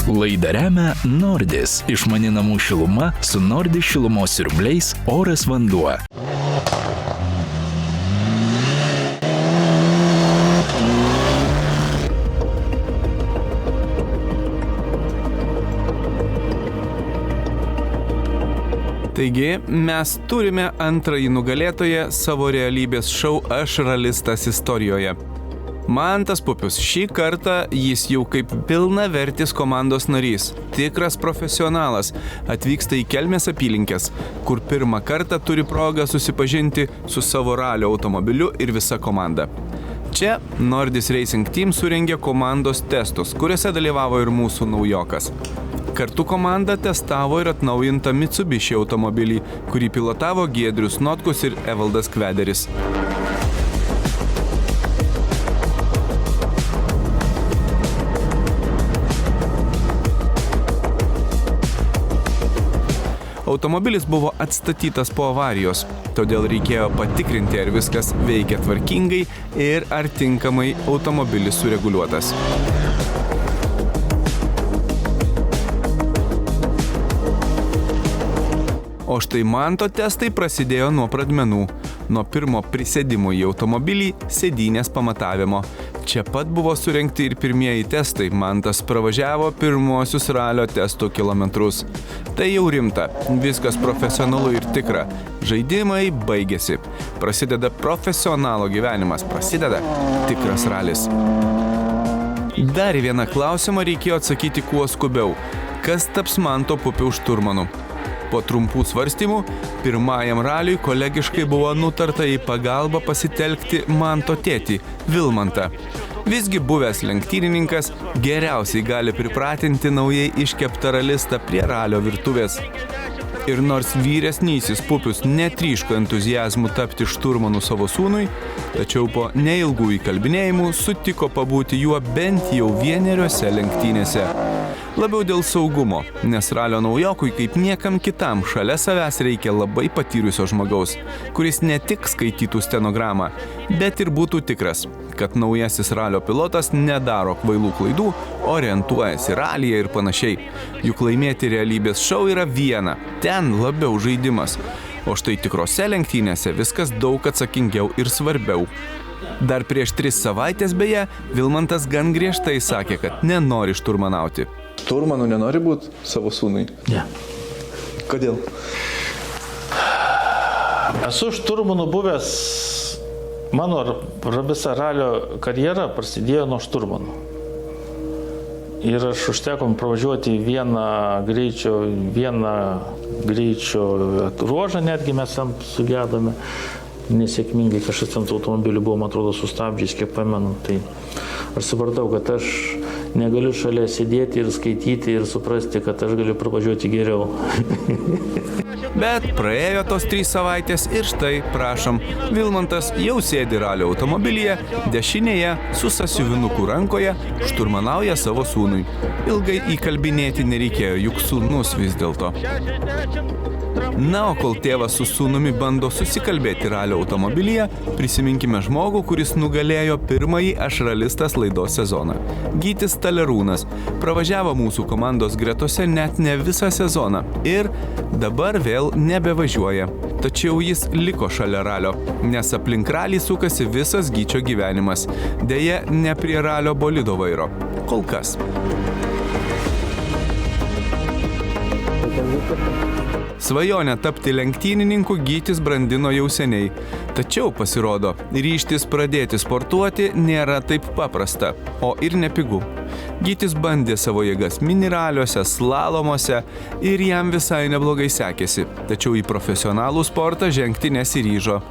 Laidą remia Nordis. Išmani namų šiluma su Nordis šilumos siurbliais Oras vanduo. Taigi, mes turime antrąjį nugalėtoją savo realybės šou Aš ralistas istorijoje. Mantas Pupius. Šį kartą jis jau kaip pilnavertis komandos narys, tikras profesionalas, atvyksta į Kelmės apylinkės, kur pirmą kartą turi progą susipažinti su savo ralio automobiliu ir visa komanda. Čia Nordis Racing Team surengė komandos testus, kuriuose dalyvavo ir mūsų naujokas. Kartu komanda testavo ir atnaujintą Mitsubishi automobilį, kurį pilotavo Giedrius Notkus ir Evaldas Kvederis. Automobilis buvo atstatytas po avarijos, todėl reikėjo patikrinti, ar viskas veikia tvarkingai ir ar tinkamai automobilis sureguliuotas. O štai Manto testai prasidėjo nuo pradmenų, nuo pirmo prisėdimo į automobilį, sėdynės pamatavimo. Čia pat buvo surengti ir pirmieji testai, Mantas pravažiavo pirmuosius ralio testų kilometrus. Tai jau rimta, viskas profesionalu ir tikra, žaidimai baigėsi. Prasideda profesionalo gyvenimas, prasideda tikras ralis. Dar vieną klausimą reikėjo atsakyti kuo skubiau. Kas taps Manto Pupiaus šturmanu? Po trumpų svarstymų, pirmajam raliui kolegiškai buvo nutarta į pagalbą pasitelkti Manto tėtį, Vilmantą. Visgi buvęs lenktynininkas geriausiai gali pripratinti naujai iškeptą ralistą prie ralio virtuvės. Ir nors vyresnysis Pupius netryško entuziazmų tapti šturmanu savo sūnui, tačiau po neilgų įkalbinėjimų sutiko pabūti juo bent jau vieneriose lenktynėse. Labiau dėl saugumo, nes ralio naujokui kaip niekam kitam šalia savęs reikia labai patyrusio žmogaus, kuris ne tik skaitytų stenogramą, bet ir būtų tikras, kad naujasis ralio pilotas nedaro kvailų klaidų, orientuojasi ralyje ir panašiai. Juk laimėti realybės šou yra viena, ten labiau žaidimas, o štai tikrose lenktynėse viskas daug atsakingiau ir svarbiau. Dar prieš 3 savaitės beje, Vilmantas gan griežtai sakė, kad nenori šturmanauti. Šturmanu nenori būti savo sūnui? Ne. Kodėl? Esu šturmanu buvęs, mano visa ralio karjera prasidėjo nuo šturmanų. Ir aš užtekom pravažiuoti vieną greičio ruožą, netgi mes tam sugedome. Nesėkmingai kažkas ant automobilių buvo, man atrodo, sustabdžiais, kiek pamenu. Tai aš supratau, kad aš negaliu šalia sėdėti ir skaityti ir suprasti, kad aš galiu pravažiuoti geriau. Bet praėjo tos 3 savaitės ir štai, prašom, Vilmantas jau sėdi ralio automobilyje, dešinėje su sąsiuvinuku rankoje, šturmanauja savo sūnui. Ilgai įkalbinėti nereikėjo, juk sūnus vis dėlto. Na, o kol tėvas su sūnumi bando susikalbėti ralio automobilyje, prisiminkime žmogų, kuris nugalėjo pirmąjį Aš ralistas laidos sezoną. Gytis Talerūnas pravažiavo mūsų komandos gretose net ne visą sezoną ir dabar vėl nebevažiuoja. Tačiau jis liko šalia ralio, nes aplink ralį sukasi visas Gyčio gyvenimas. Deja, ne prie ralio bolido vairo. Kol kas. Svajonę tapti lenktynininku Gytis brandino jau seniai. Tačiau pasirodo, ryžtis pradėti sportuoti nėra taip paprasta, o ir nepigu. Gytis bandė savo jėgas mini raliuose, slalomuose ir jam visai neblogai sekėsi, tačiau į profesionalų sportą žengti nesiryžo.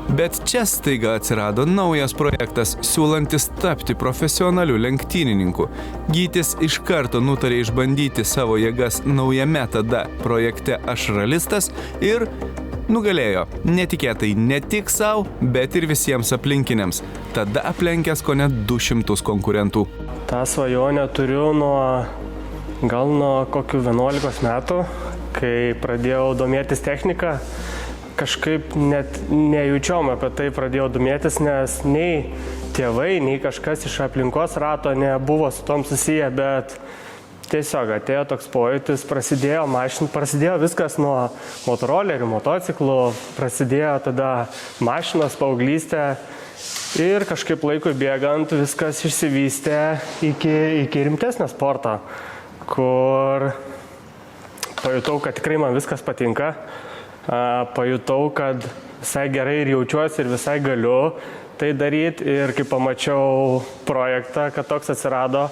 Bet čia staiga atsirado naujas projektas, siūlantis tapti profesionaliu lenktynininku. Gytis iš karto nutarė išbandyti savo jėgas naujame tada projekte Aš ralistas ir nugalėjo. Netikėtai ne tik savo, bet ir visiems aplinkiniams. Tada aplenkęs kone 200 konkurentų. tą svajonę turiu gal nuo kokių 11 metų, kai pradėjau domėtis techniką. Kažkaip net nejučiom apie tai pradėjau domėtis, nes nei tėvai, nei kažkas iš aplinkos rato nebuvo su tom susiję, bet tiesiog atėjo toks pojūtis, prasidėjo viskas nuo motorolerių, motociklų, prasidėjo tada mašinos, paauglystė ir kažkaip laikui bėgant viskas išsivystė iki rimtesnio sporto, kur pajutau, kad tikrai man viskas patinka, pajutau, kad visai gerai ir jaučiuosi ir visai galiu tai daryti ir kai pamačiau projektą, kad toks atsirado,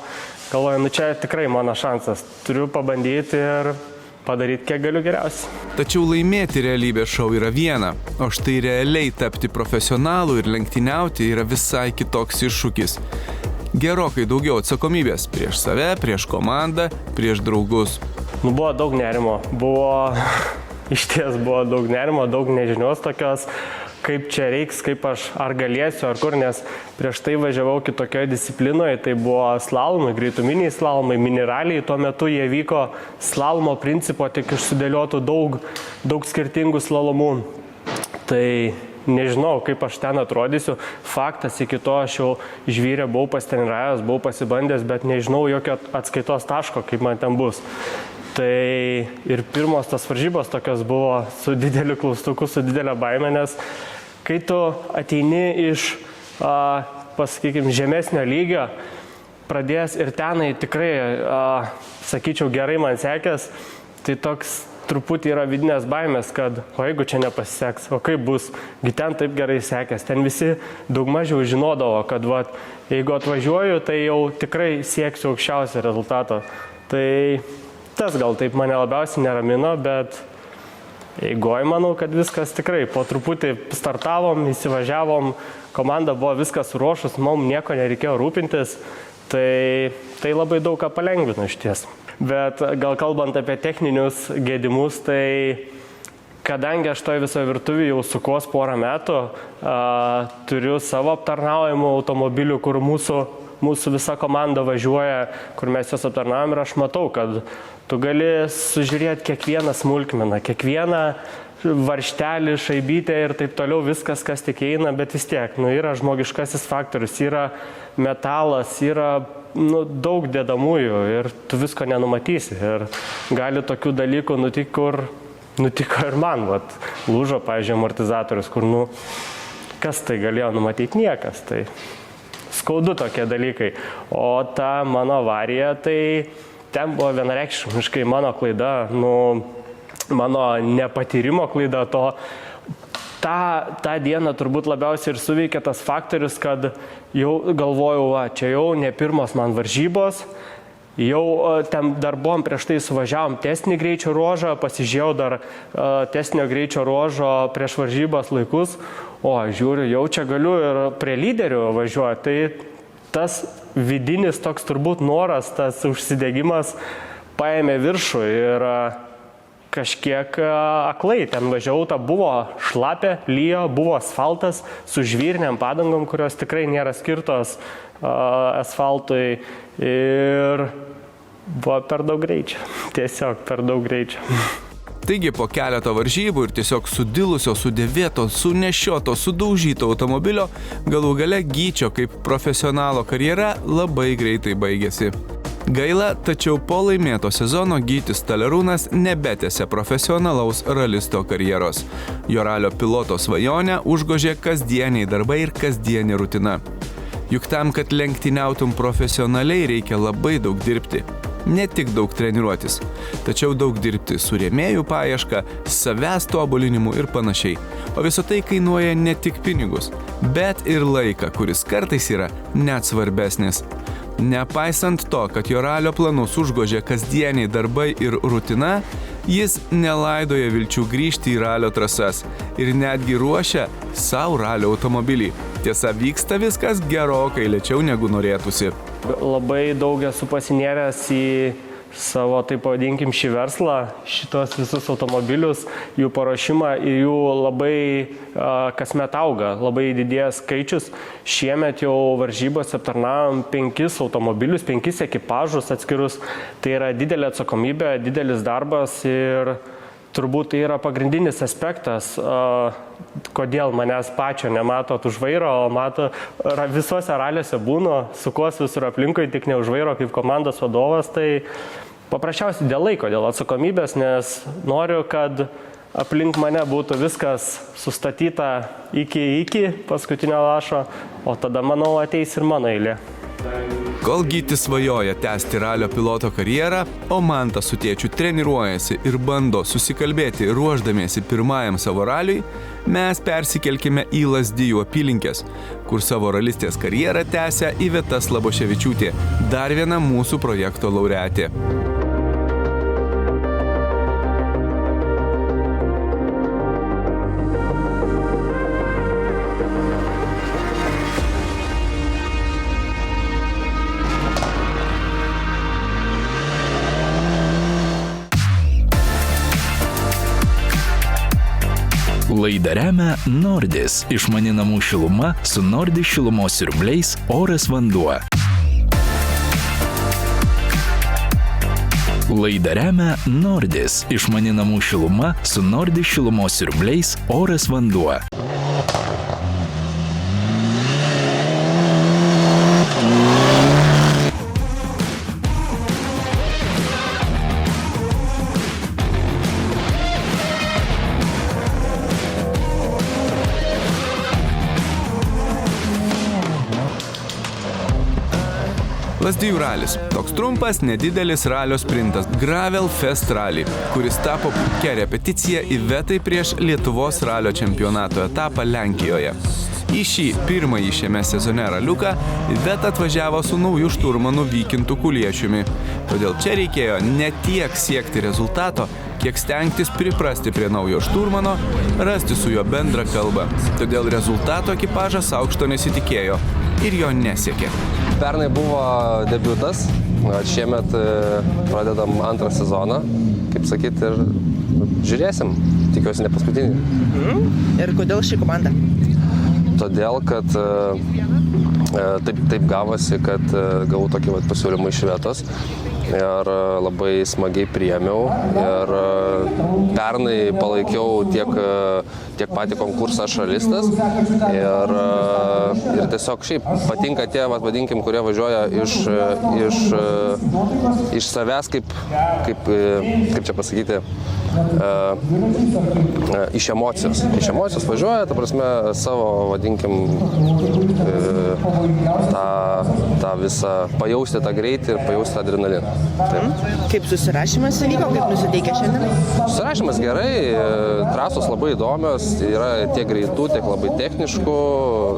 galvoju, čia tikrai mano šansas, turiu pabandyti ir padaryti kiek galiu geriausiai. Tačiau laimėti realybės šou yra viena, o štai realiai tapti profesionalu ir lenktyniauti yra visai kitoks iššūkis. Gerokai daugiau atsakomybės prieš save, prieš komandą, prieš draugus. Buvo daug nerimo, išties buvo daug nerimo, daug nežinios tokios, kaip čia reiks, kaip aš ar galėsiu, ar kur, nes prieš tai važiavau kitokioje disciplinoje, tai buvo slalomai, greituminiai slalomai, mineraliai, tuo metu jie vyko slalomo principo, tik išsudėliotų daug skirtingų slalomų. Tai nežinau, kaip aš ten atrodysiu, faktas, iki to aš jau žvyrę buvau pasitreniravęs, buvau pasibandęs, bet nežinau jokio atskaitos taško, kaip man ten bus. Tai ir pirmos tas varžybos tokios buvo su dideliu klaustuku, su didelė baime, nes kai tu ateini iš, pasakykime, žemesnio lygio, pradės ir tenai tikrai, sakyčiau, gerai man sekės, tai toks truputį yra vidinės baimės, kad o jeigu čia nepasiseks, o kaip bus, ten taip gerai sekės. Ten visi daug mažiau žinodavo, kad jeigu atvažiuoju, tai jau tikrai sieksiu aukščiausio rezultato. Tai tas gal taip mane labiausiai neramino, bet eigoje manau, kad viskas tikrai po truputį startavom, įsivažiavom, komanda buvo viskas suruošus, mums nieko nereikėjo rūpintis, tai labai daug ką palengvino išties. Bet gal kalbant apie techninius gedimus, tai kadangi aš toje visoje virtuvėje jau sukuos porą metų, turiu savo aptarnaujimų automobilių, kur mūsų visa komanda važiuoja, kur mes juos aptarnaujam ir aš matau, kad tu gali sužiūrėti kiekvieną smulkmeną, kiekvieną varžtelį, šaibytę ir taip toliau, viskas, kas tik eina, bet vis tiek, yra žmogiškasis faktorius, yra metalas, yra daug dedamųjų ir tu visko nenumatysi. Ir gali tokių dalykų nutikti, kur nutiko ir man, lūžo, pavyzdžiui, amortizatorius, kur, kas tai galėjo numatyti, niekas, tai skaudu tokie dalykai. O ta mano avarija, tai ten buvo vienareikšmiškai mano klaida, mano nepatyrimo klaida, tą dieną turbūt labiausiai ir suveikė tas faktorius, kad jau galvojau, čia jau ne pirmos man varžybos, jau ten dar buvom prieš tai suvažiavom testinį greičio ruožą, pasižiūrėjau dar testinio greičio ruožo prieš varžybos laikus, žiūriu, jau čia galiu ir prie lyderių važiuoti, tai tas vidinis toks turbūt noras, tas užsidegimas paėmė viršų ir kažkiek aklai ten važiavau, buvo šlapė, lyjo, buvo asfaltas su žvyriniam padangom, kurios tikrai nėra skirtos asfaltui ir buvo per daug greičio, tiesiog per daug greičio. Taigi po keleto varžybų ir tiesiog sudilusio, sudėvėto, sunešioto, sudaužyto automobilio galų gale Gyčio kaip profesionalo karjera labai greitai baigėsi. Gaila, tačiau po laimėto sezono Gytis Talerūnas nebetęsė profesionalaus ralisto karjeros. Jo ralio piloto svajonę užgožė kasdieniai darbai ir kasdienė rutina. Juk tam, kad lenktyniautum profesionaliai, reikia labai daug dirbti. Ne tik daug treniruotis, tačiau daug dirbti su rėmėjų paieška, savęs tobulinimu ir panašiai. O viso tai kainuoja ne tik pinigus, bet ir laiką, kuris kartais yra net svarbesnis. Nepaisant to, kad jo ralio planus užgožė kasdieniai darbai ir rutina, jis nelaidoja vilčių grįžti į ralio trasas ir netgi ruošia savo ralio automobilį. Tiesa, vyksta viskas gerokai lėčiau negu norėtųsi. Labai daug esu pasinėręs į savo, taip pavadinkim, šį verslą, šitos visus automobilius, jų paruošimą ir jų labai kasmet auga, labai didėja skaičius. Šiemet jau varžybos aptarnavom 5 automobilius, 5 ekipažus atskirus. Tai yra didelė atsakomybė, didelis darbas ir turbūt tai yra pagrindinis aspektas, kodėl manęs pačio nematot už vairo, o mato visuose raliuose būnu, sukuos visur aplinkui, tik ne už vairo kaip komandos vadovas, tai paprasčiausiai dėl laiko, dėl atsakomybės, nes noriu, kad aplink mane būtų viskas sustatyta iki paskutinio lašo, o tada, manau, ateis ir mano eilė. Kol Gytis svajoja tęsti ralio piloto karjerą, o Mantas su tėčiu treniruojasi ir bando susikalbėti ruošdamiesi pirmajam savo raliui, mes persikelkime į Lazdijų apylinkes, kur savo ralistės karjerą tęsia Iveta Slaboševičiūtė, dar viena mūsų projekto laureatė. Laidą remia Nordis, išmani namų šiluma su Nordis šilumos siurbliais Oras vanduo. Laidą remia Nordis, išmani namų šiluma su Nordis šilumos siurbliais Oras vanduo. Lazdijų ralis. Toks trumpas, nedidelis ralio sprintas Gravel Fest Rally, kuris tapo puikia repeticija Ivetai prieš Lietuvos ralio čempionato etapą Lenkijoje. Į šį pirmąjį šiame sezone raliuką Iveta atvažiavo su nauju šturmanu Vykintu Kuliešiumi. Todėl čia reikėjo ne tiek siekti rezultato, kiek stengtis priprasti prie naujo šturmano, rasti su juo bendrą kalbą. Todėl rezultato ekipažas aukšto nesitikėjo ir jo nesiekė. Pernai buvo debiutas, šiemet pradedam antrą sezoną, kaip sakyti, ir žiūrėsim, tikiuosi ne paskutinį. Ir kodėl ši komanda? Todėl, kad taip gavosi, kad gavau tokį pasiūlymą iš Ivetos ir labai smagiai priėmiau ir pernai palaikiau tiek patį konkursą šalistas ir tiesiog šiaip patinka tie, vadinkim, kurie važiuoja iš savęs, kaip čia pasakyti, iš emocijos. Iš emocijos važiuoja, ta prasme, savo, vadinkim, tą visą, pajausti tą greitį ir pajausti tą adrenaliną. Taip. Kaip susirašymas įvyko, kaip nusiteikia šiandien? Susirašymas gerai, trasos labai įdomios, yra tiek greitų, tiek labai techniškų,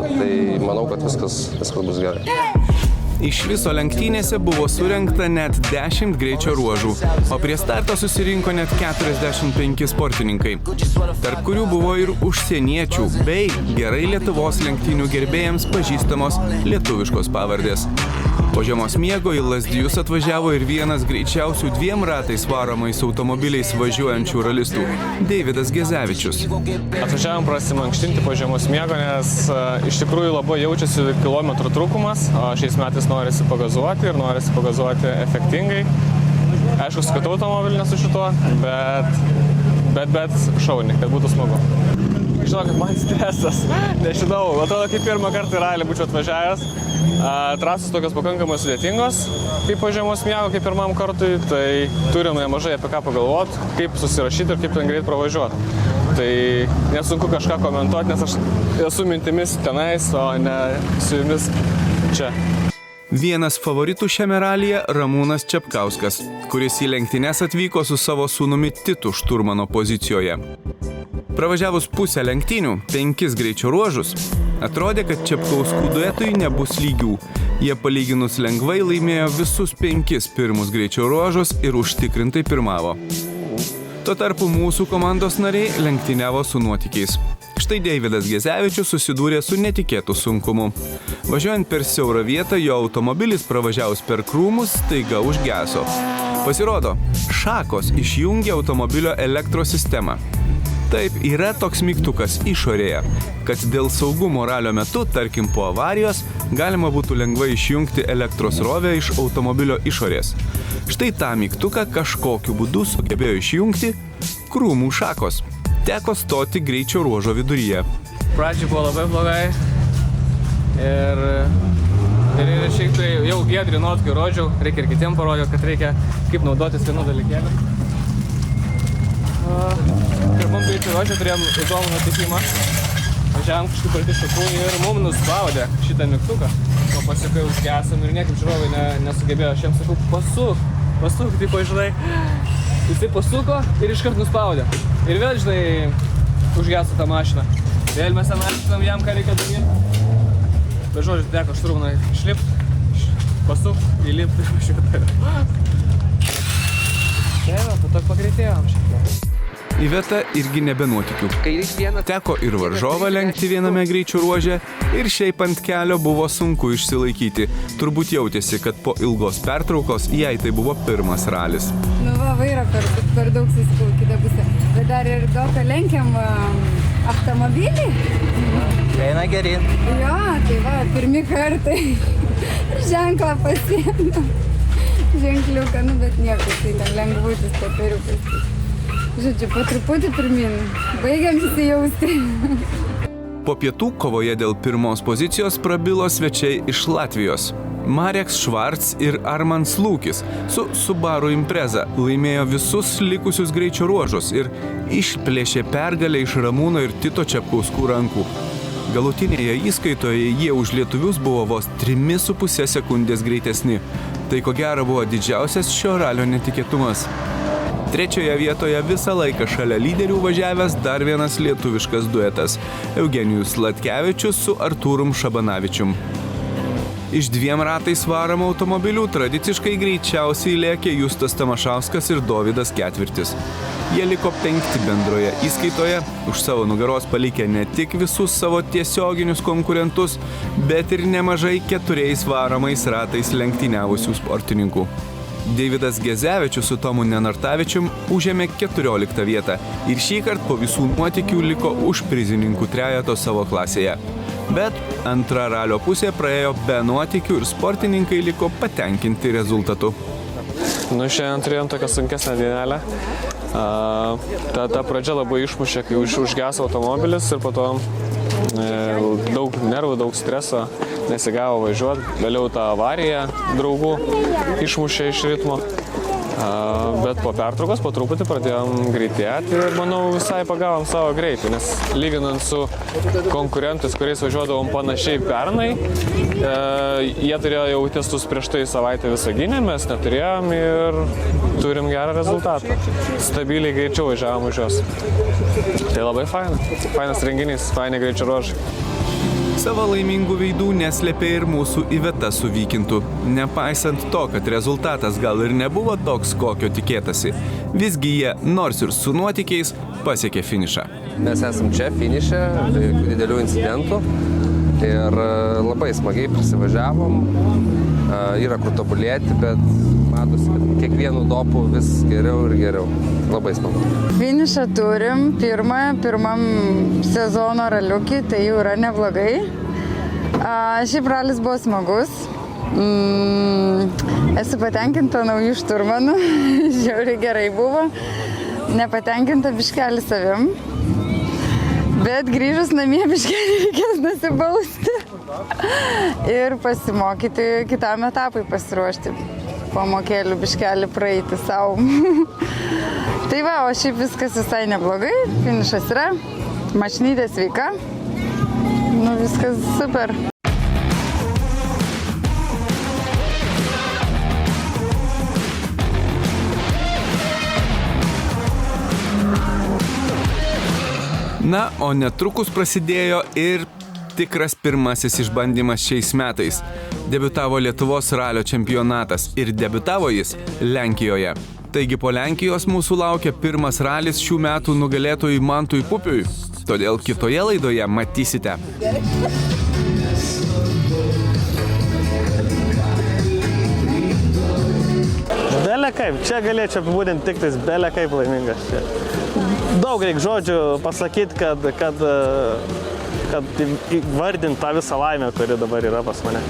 tai manau, kad viskas bus gerai. Iš viso lenktynėse buvo surengta net 10 greičio ruožų, o prie starto susirinko net 45 sportininkai, tarp kurių buvo ir užsieniečių bei gerai Lietuvos lenktynių gerbėjams pažįstamos lietuviškos pavardės. Po žiemos miego į Lazdijus atvažiavo ir vienas greičiausių 2 ratais varomais automobiliais važiuojančių ralistų – Deividas Gezevičius. Atvažiavom prasimankštinti po žiemos miego, nes iš tikrųjų labai jaučiasi kilometrų trūkumas. Šiais metais norisi pagazuoti ir norisi pagazuoti efektingai. Aišku, skatau automobilį nesu šituo, bet šauniai, kad būtų smagu. Žinokit, man stresas, nežinau, atrodo, kaip pirmą kartą į ralį būčiau atvažiavęs. Trasos tokios pakankamai sudėtingos, kaip po žiemos miego, kaip pirmam kartui, tai turim nemažai apie ką pagalvoti, kaip susirašyti ir kaip ten greit pravažiuoti. Tai nesunku kažką komentuoti, nes aš esu mintimis tenais, o ne su jumis čia. Vienas favoritų šiame ralyje Ramūnas Čepkauskas, kuris į lenktynes atvyko su savo sūnumi Titu šturmano pozicijoje. Pravažiavus pusę lenktynių, 5 greičio ruožus, atrodė, kad Čepkauskų duetui nebus lygių. Jie palyginus lengvai laimėjo visus 5 pirmus greičio ruožus ir užtikrintai pirmavo. Tuo tarpu mūsų komandos nariai lenktyniavo su nuotykiais. Štai Deividas Gezevičius susidūrė su netikėtu sunkumu. Važiuojant per siaurą vietą, jo automobilis pravažiavus per krūmus staiga užgeso. Pasirodo, šakos išjungė automobilio elektros sistemą. Taip, yra toks mygtukas išorėje, kad dėl saugumo ralio metu, tarkim po avarijos, galima būtų lengvai išjungti elektros rovę iš automobilio išorės. Štai tą mygtuką kažkokiu būdu sugebėjo išjungti krūmų šakos. Teko stoti greičio ruožo viduryje. Pradžiai buvo labai blogai ir šiaip tai jau Giedriui Notkiui rodžiau, reikia ir kitiem parodžiau, kad reikia kaip naudotis vienu dalykėliu. Ir mums greičiau rodžiau, turėjom įdomų nutikimą. Važiavom kažkaip arti šakų ir mums nuspaudė šitą mygtuką. O pasakai užgesam ir niekaip žiūrovai nesugebėjo. Aš jiems sakau, pasuk, tipo, žinai. Jisai pasuko ir iškart nuspaudė. Ir vėl, žinai, užgeso tą mašiną. Vėl mes ten aiškinam jam, ką reikia daryti. Bet žodžiu, teko šturmanai išlipti, pasukti, įlipti ir važiuoti. Tai va, po to pagreitėjom šiek tiek. Iveta irgi nebenuotikių. Teko ir varžovą lenkti viename greičio ruože ir šiaip ant kelio buvo sunku išsilaikyti. Turbūt jautėsi, kad po ilgos pertraukos jai tai buvo pirmas ralis. Nu va, vairo per daug susikau kitą pusę. Bet dar ir daug lenkiam automobilį. Eina gerin. Jo, tai va, pirmi kartai. Ženklą pasiėmė. Ženkliuką, nu bet nieko, tai ten lengvutis popieriukas. Žodžiu, po truputį pirmin. Baigiam įsijausti. Po pietų kovoje dėl pirmos pozicijos prabilo svečiai iš Latvijos. Mareks Švarc ir Armans Lūkis su Subaru Impreza laimėjo visus likusius greičio ruožus ir išplėšė pergalę iš Ramūno ir Tito Čepkauskų rankų. Galutinėje įskaitoje jie už lietuvius buvo vos 3,5 sekundės greitesni. Tai ko gero buvo didžiausias šio ralio netikėtumas. Trečioje vietoje visą laiką šalia lyderių važiavęs dar vienas lietuviškas duetas – Eugenijus Latkevičius su Artūrum Šabanavičium. Iš 2 ratais varomų automobilių tradiciškai greičiausiai lėkė Justas Tamašauskas ir Dovydas Ketvirtis. Jie liko 5 bendroje įskaitoje, už savo nugaros palikę ne tik visus savo tiesioginius konkurentus, bet ir nemažai 4 varomais ratais lenktyniavusių sportininkų. Deividas Gezevičius su Tomu Nenartavičium užėmė 14 vietą ir šįkart po visų nuotykių liko už prizininkų trejeto savo klasėje. Bet antra ralio pusė praėjo be nuotykių ir sportininkai liko patenkinti rezultatu. Nu, šiandien turėjom tokią sunkesnę dienelę. Ta pradžia labai išmušė, kai užgeso automobilis ir po to daug nervų, daug streso, nesigavo važiuoti. Vėliau tą avariją draugų išmušė iš ritmo. Bet po pertraukos po truputį pradėjom greitėti ir, manau, visai pagavom savo greitį, nes lyginant su konkurentais, kuriais važiuodavom panašiai pernai, jie turėjo jau testus prieš tai savaitę Visagine, mes neturėjom ir turim gerą rezultatą. Stabiliai greičiau važiavom už juos. Tai labai fainas renginys, faini greičio ruožai. Savo laimingų veidų neslėpė ir mūsų Iveta su Vykintu. Nepaisant to, kad rezultatas gal ir nebuvo toks, kokio tikėtasi, visgi jie, nors ir su nuotykiais, pasiekė finišą. Mes esam čia finiše, be jokių didelių incidentų ir labai smagiai prisivažiavom. Yra kur tobulėti, bet matosi, kad kiekvienu dopu vis geriau ir geriau. Labai smagu. Finišą turim, pirmam sezono raliukį, tai jau yra neblogai. Šiaip ralis buvo smagus. Esu patenkinta naujų šturmanų, žiauriai gerai buvo. Nepatenkinta biškelį savim. Bet grįžus namie biškelį reikės nusibausti ir pasimokyti kitam etapui pasiruošti. Pamokėlių biškelį praeiti savo. Tai va, o šiaip viskas visai neblogai, finišas yra, mašinytė sveika, nu viskas super. Na, o netrukus prasidėjo ir tikras pirmasis išbandymas šiais metais. Debiutavo Lietuvos ralio čempionatas ir debiutavo jis Lenkijoje. Taigi po Lenkijos mūsų laukia pirmas ralis šių metų nugalėtojui Mantui Pupiui. Todėl kitoje laidoje matysite. Belė kaip, čia galėčiau apibūdinti tik tais belė kaip laimingas. Daug reikia žodžių pasakyti, kad įvardinti tą visą laimę, kuri dabar yra pas mane.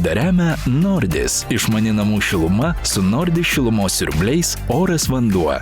Laidą remia Nordis. Išmani namų šiluma su Nordis šilumos siurbliais Oras vanduo.